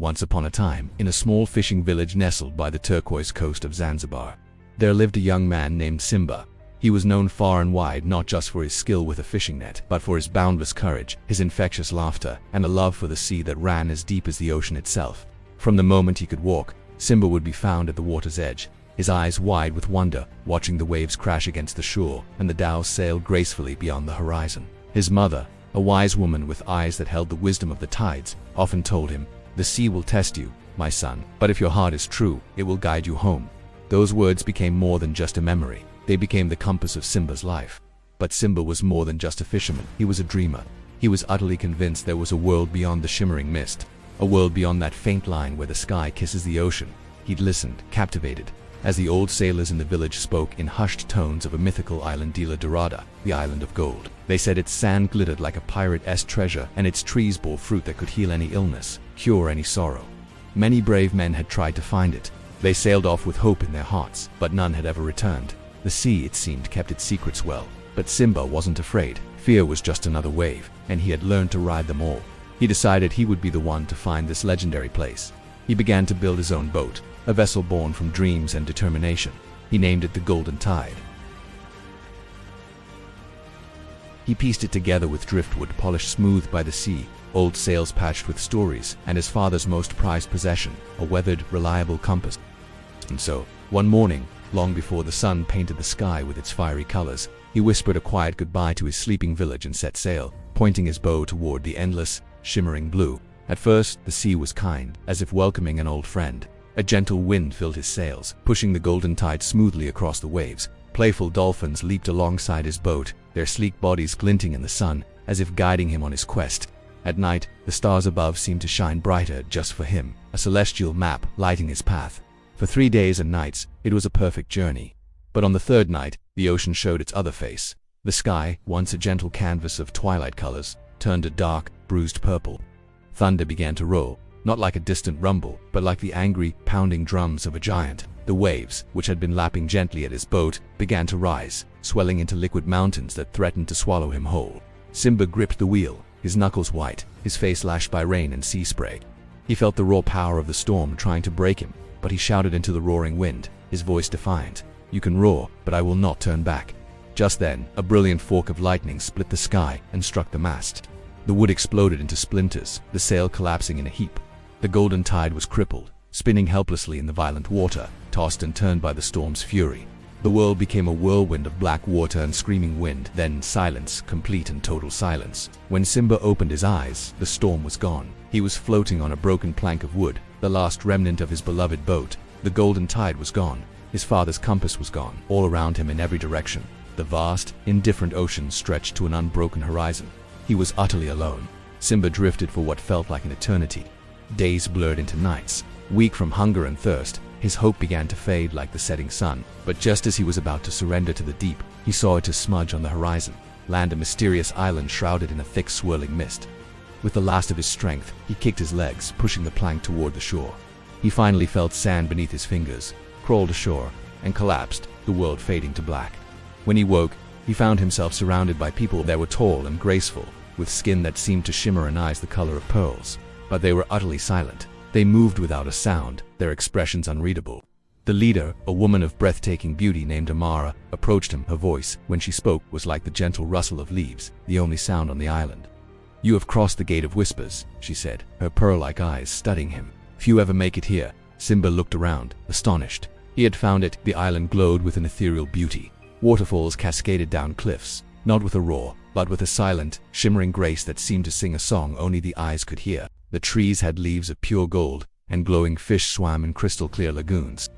Once upon a time, in a small fishing village nestled by the turquoise coast of Zanzibar, there lived a young man named Simba. He was known far and wide not just for his skill with a fishing net, but for his boundless courage, his infectious laughter, and a love for the sea that ran as deep as the ocean itself. From the moment he could walk, Simba would be found at the water's edge, his eyes wide with wonder, watching the waves crash against the shore and the dhows sail gracefully beyond the horizon. His mother, a wise woman with eyes that held the wisdom of the tides, often told him, "The sea will test you, my son, but if your heart is true, it will guide you home." Those words became more than just a memory. They became the compass of Simba's life. But Simba was more than just a fisherman. He was a dreamer. He was utterly convinced there was a world beyond the shimmering mist, a world beyond that faint line where the sky kisses the ocean. He'd listened, captivated, as the old sailors in the village spoke in hushed tones of a mythical island de la Dorada, the island of gold. They said its sand glittered like a pirate's treasure, and its trees bore fruit that could heal any illness, cure any sorrow. Many brave men had tried to find it. They sailed off with hope in their hearts, but none had ever returned. The sea, it seemed, kept its secrets well. But Simba wasn't afraid. Fear was just another wave, and he had learned to ride them all. He decided he would be the one to find this legendary place. He began to build his own boat, a vessel born from dreams and determination. He named it the Golden Tide. He pieced it together with driftwood polished smooth by the sea, old sails patched with stories, and his father's most prized possession, a weathered, reliable compass. And so, one morning, long before the sun painted the sky with its fiery colors, he whispered a quiet goodbye to his sleeping village and set sail, pointing his bow toward the endless, shimmering blue. At first, the sea was kind, as if welcoming an old friend. A gentle wind filled his sails, pushing the Golden Tide smoothly across the waves. Playful dolphins leaped alongside his boat, their sleek bodies glinting in the sun, as if guiding him on his quest. At night, the stars above seemed to shine brighter just for him, a celestial map lighting his path. For 3 days and nights, it was a perfect journey. But on the third night, the ocean showed its other face. The sky, once a gentle canvas of twilight colors, turned a dark, bruised purple. Thunder began to roll, not like a distant rumble, but like the angry, pounding drums of a giant. The waves, which had been lapping gently at his boat, began to rise, swelling into liquid mountains that threatened to swallow him whole. Simba gripped the wheel, his knuckles white, his face lashed by rain and sea spray. He felt the raw power of the storm trying to break him, but he shouted into the roaring wind, his voice defiant, "You can roar, but I will not turn back." Just then, a brilliant fork of lightning split the sky and struck the mast. The wood exploded into splinters, the sail collapsing in a heap. The Golden Tide was crippled, spinning helplessly in the violent water, tossed and turned by the storm's fury. The world became a whirlwind of black water and screaming wind, then silence, complete and total silence. When Simba opened his eyes, the storm was gone. He was floating on a broken plank of wood, the last remnant of his beloved boat. The Golden Tide was gone. His father's compass was gone, all around him in every direction. The vast, indifferent ocean stretched to an unbroken horizon. He was utterly alone. Simba drifted for what felt like an eternity. Days blurred into nights. Weak from hunger and thirst, his hope began to fade like the setting sun. But just as he was about to surrender to the deep, he saw it smudge on the horizon, land a mysterious island shrouded in a thick swirling mist. With the last of his strength, he kicked his legs, pushing the plank toward the shore. He finally felt sand beneath his fingers, crawled ashore, and collapsed, the world fading to black. When he woke, he found himself surrounded by people that were tall and graceful, with skin that seemed to shimmer and eyes the color of pearls. But they were utterly silent. They moved without a sound, their expressions unreadable. The leader, a woman of breathtaking beauty named Amara, approached him. Her voice, when she spoke, was like the gentle rustle of leaves, the only sound on the island. "You have crossed the Gate of Whispers," she said, her pearl-like eyes studying him. "Few ever make it here." Simba looked around, astonished. He had found it. The island glowed with an ethereal beauty. Waterfalls cascaded down cliffs, not with a roar, but with a silent, shimmering grace that seemed to sing a song only the eyes could hear. The trees had leaves of pure gold, and glowing fish swam in crystal-clear lagoons.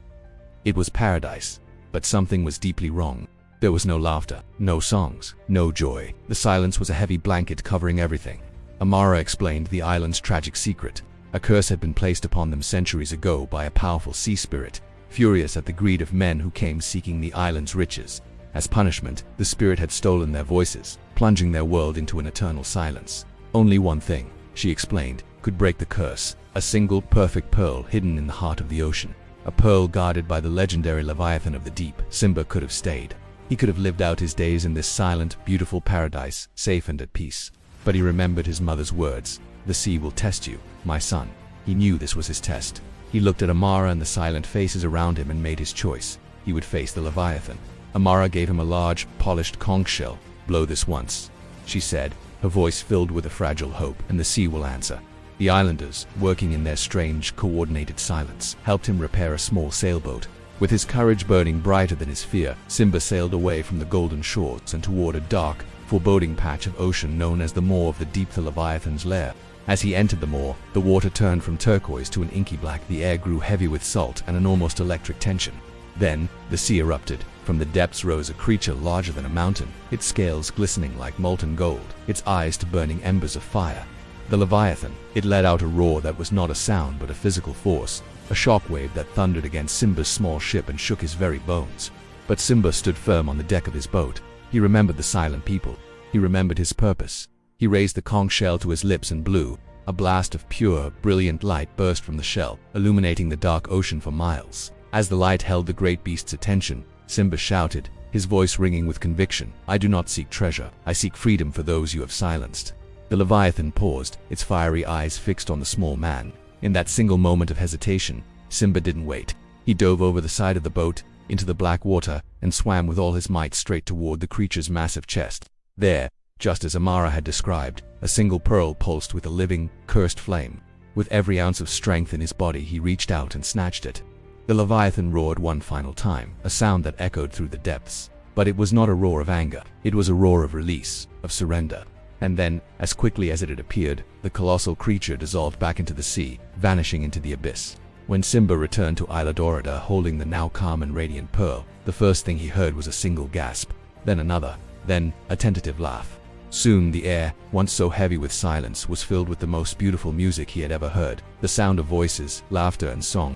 It was paradise, but something was deeply wrong. There was no laughter, no songs, no joy. The silence was a heavy blanket covering everything. Amara explained the island's tragic secret. A curse had been placed upon them centuries ago by a powerful sea spirit, furious at the greed of men who came seeking the island's riches. As punishment, the spirit had stolen their voices, plunging their world into an eternal silence. Only one thing, she explained, could break the curse: a single perfect pearl hidden in the heart of the ocean. A pearl guarded by the legendary Leviathan of the deep. Simba could have stayed. He could have lived out his days in this silent, beautiful paradise, safe and at peace. But he remembered his mother's words: "The sea will test you, my son." He knew this was his test. He looked at Amara and the silent faces around him and made his choice. He would face the Leviathan. Amara gave him a large, polished conch shell. "Blow this once," she said, her voice filled with a fragile hope, "and the sea will answer." The islanders, working in their strange, coordinated silence, helped him repair a small sailboat. With his courage burning brighter than his fear, Simba sailed away from the golden shores and toward a dark, foreboding patch of ocean known as the maw of the deep, the Leviathan's lair. As he entered the maw, the water turned from turquoise to an inky black. The air grew heavy with salt and an almost electric tension. Then, the sea erupted. From the depths rose a creature larger than a mountain, its scales glistening like molten gold, its eyes to burning embers of fire. The Leviathan. It let out a roar that was not a sound but a physical force, a shockwave that thundered against Simba's small ship and shook his very bones. But Simba stood firm on the deck of his boat. He remembered the silent people. He remembered his purpose. He raised the conch shell to his lips and blew. A blast of pure, brilliant light burst from the shell, illuminating the dark ocean for miles. As the light held the great beast's attention, Simba shouted, his voice ringing with conviction, "I do not seek treasure. I seek freedom for those you have silenced." The Leviathan paused, its fiery eyes fixed on the small man. In that single moment of hesitation, Simba didn't wait. He dove over the side of the boat, into the black water, and swam with all his might straight toward the creature's massive chest. There, just as Amara had described, a single pearl pulsed with a living, cursed flame. With every ounce of strength in his body, he reached out and snatched it. The Leviathan roared one final time, a sound that echoed through the depths. But it was not a roar of anger. It was a roar of release, of surrender. And then, as quickly as it had appeared, the colossal creature dissolved back into the sea, vanishing into the abyss. When Simba returned to Isla Dorada holding the now calm and radiant pearl, the first thing he heard was a single gasp, then another, then a tentative laugh. Soon the air, once so heavy with silence, was filled with the most beautiful music he had ever heard, the sound of voices, laughter, and song.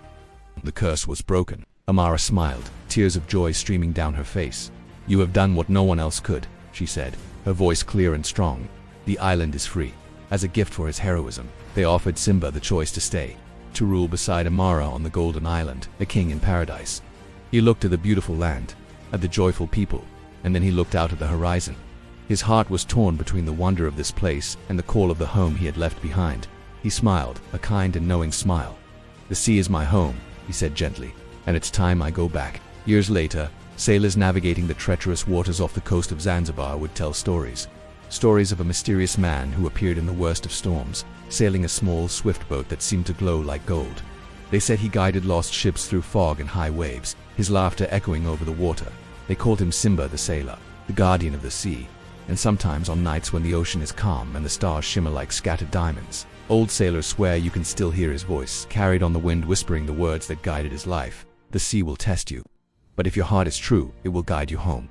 The curse was broken. Amara smiled, tears of joy streaming down her face. "You have done what no one else could," she said, her voice clear and strong. "The island is free." As a gift for his heroism, they offered Simba the choice to stay, to rule beside Amara on the Golden Island, a king in paradise. He looked at the beautiful land, at the joyful people, and then he looked out at the horizon. His heart was torn between the wonder of this place and the call of the home he had left behind. He smiled, a kind and knowing smile. "The sea is my home," he said gently, "and it's time I go back." Years later, sailors navigating the treacherous waters off the coast of Zanzibar would tell stories. Stories of a mysterious man who appeared in the worst of storms, sailing a small, swift boat that seemed to glow like gold. They said he guided lost ships through fog and high waves, his laughter echoing over the water. They called him Simba the Sailor, the guardian of the sea. And sometimes on nights when the ocean is calm and the stars shimmer like scattered diamonds, old sailors swear you can still hear his voice, carried on the wind, whispering the words that guided his life. "The sea will test you, but if your heart is true, it will guide you home."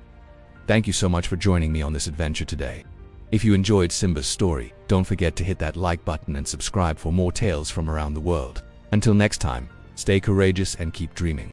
Thank you so much for joining me on this adventure today. If you enjoyed Simba's story, don't forget to hit that like button and subscribe for more tales from around the world. Until next time, stay courageous and keep dreaming.